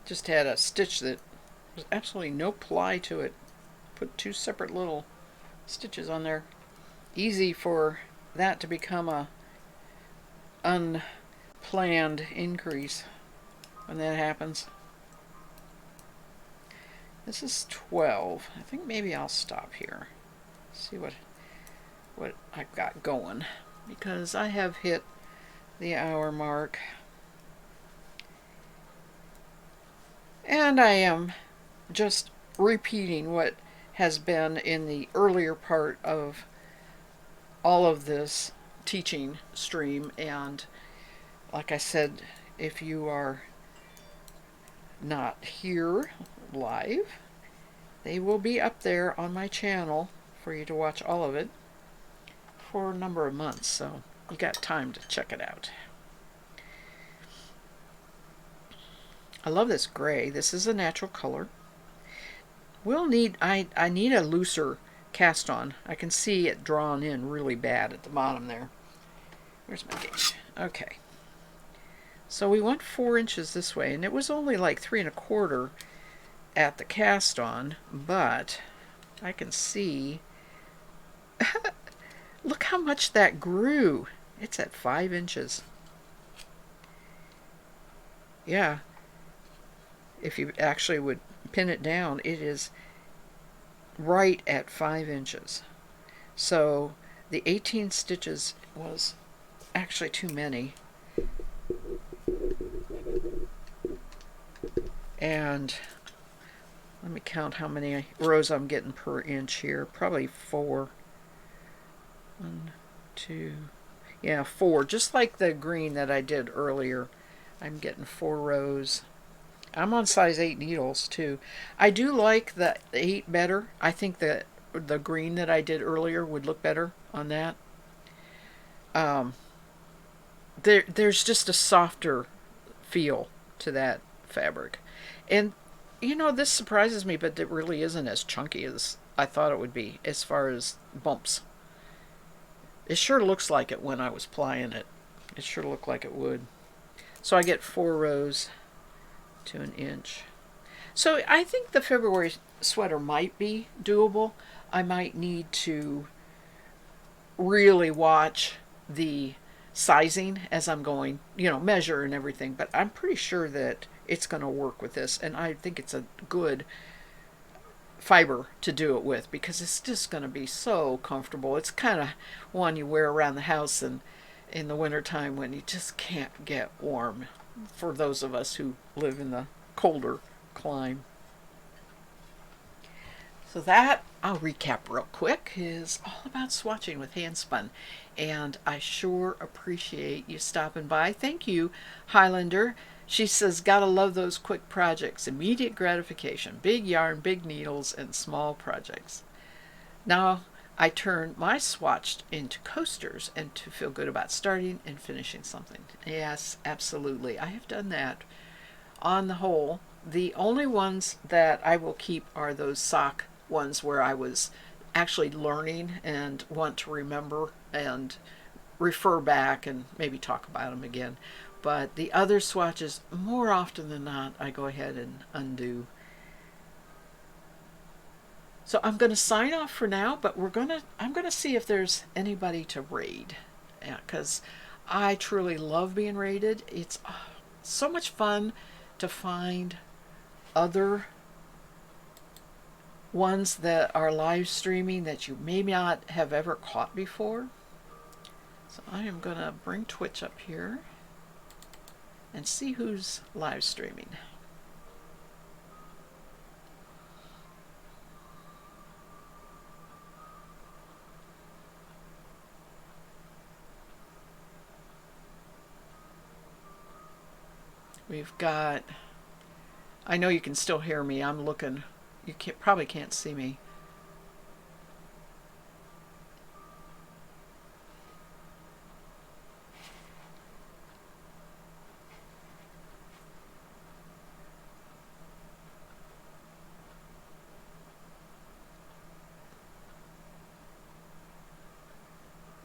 Just had a stitch that was absolutely no ply to it. Put 2 separate little stitches on there. Easy for that to become a unplanned increase when that happens. This is 12. I think maybe I'll stop here. See what what I've got going, because I have hit the hour mark. And I am just repeating what has been in the earlier part of all of this teaching stream. And like I said, if you are not here live, they will be up there on my channel for you to watch all of it for a number of months, so you got time to check it out. I love this gray. This is a natural color. I need a looser cast on. I can see it drawn in really bad at the bottom there. Where's my gauge? Okay. So we went 4 inches this way, and it was only like 3 1/4 at the cast on, but I can see look how much that grew. It's at 5 inches. Yeah, if you actually would pin it down, it is right at 5 inches. So the 18 stitches was actually too many. And let me count how many rows I'm getting per inch here. Probably 4. 1, 2, yeah, 4. Just like the green that I did earlier. I'm getting 4 rows. I'm on size 8 needles too. I do like the 8 better. I think that the green that I did earlier would look better on that. There's just a softer feel to that fabric. And you know, this surprises me, but it really isn't as chunky as I thought it would be as far as bumps. It sure looks like it when I was plying it. It sure looked like it would. So I get 4 rows to an inch. So I think the February sweater might be doable. I might need to really watch the sizing as I'm going, you know, measure and everything, but I'm pretty sure that it's going to work with this, and I think it's a good fiber to do it with because it's just going to be so comfortable. It's kind of one you wear around the house and in the wintertime when you just can't get warm, for those of us who live in the colder clime. So that, I'll recap real quick, is all about swatching with Handspun. And I sure appreciate you stopping by. Thank you, Highlander. She says, gotta love those quick projects. Immediate gratification. Big yarn, big needles, and small projects. Now I turn my swatched into coasters and to feel good about starting and finishing something. Yes, absolutely. I have done that. On the whole, the only ones that I will keep are those sock ones where I was actually learning and want to remember and refer back and maybe talk about them again. But the other swatches, more often than not, I go ahead and undo. So I'm going to sign off for now, but I'm going to see if there's anybody to raid, because I truly love being raided. It's so much fun to find other ones that are live streaming that you may not have ever caught before. So I am going to bring Twitch up here and see who's live streaming. We've got, I know you can still hear me. I'm looking. You probably can't see me.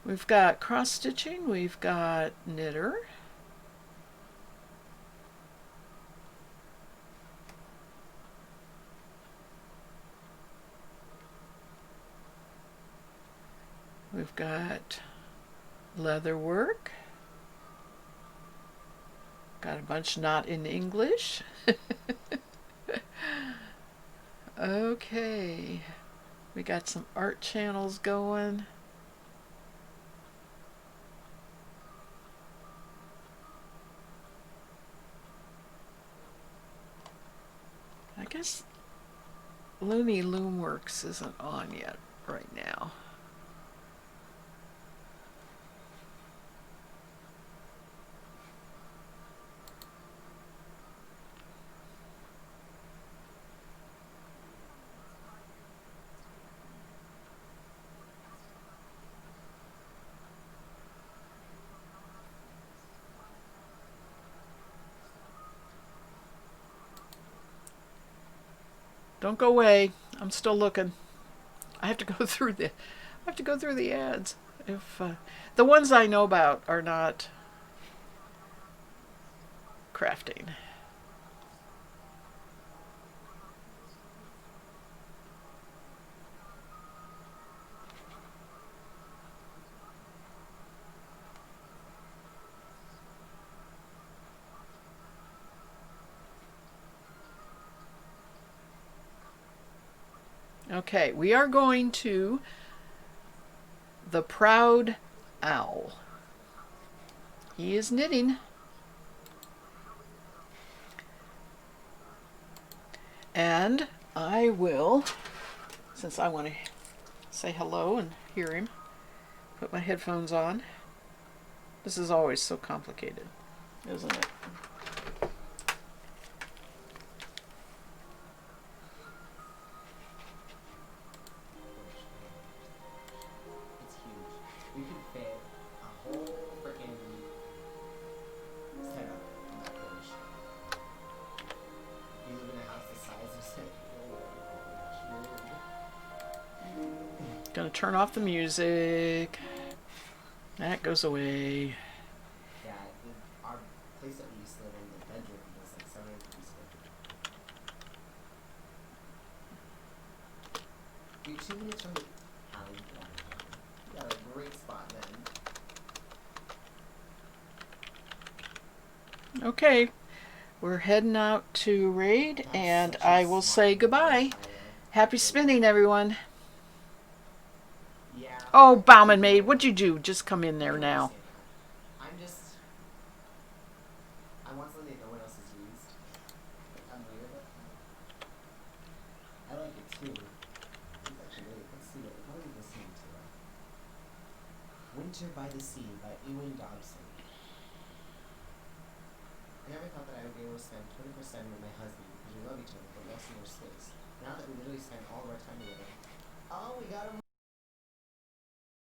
We've got cross stitching. We've got knitter. We've got leather work. Got a bunch not in English. Okay. We got some art channels going. guess Looney Loomworks isn't on yet right now. Don't go away. I'm still looking. I have to go through the ads. If the ones I know about are not crafting. Okay, we are going to the Proud Owl. He is knitting. And I will, since I want to say hello and hear him, put my headphones on. This is always so complicated, isn't it? It's huge. We could fit a whole freaking setup on that porch. You live in a house the size of St. Gonna turn off the music. That goes away. Yeah, our place that we used to live in, the bedroom was like 750 square feet. You're 2 minutes from the alley downtown. You got a great spot then. Okay, we're heading out to raid, That's and such a I will smart say move, goodbye. Tyler. Happy Good. spinning, everyone. Yeah. Oh, Bauman Maid, what'd you do? Just come in there You now. understand that. I want something no one else has used. I'm weird about that. I like it too. It's actually really, let's see what are we listening to? Winter by the Sea by Ewan Dobson. I never thought that I would be able to spend 24/7 with my husband because we love each other but we also need our space. Now that we literally spend all of our time together. Oh, we got a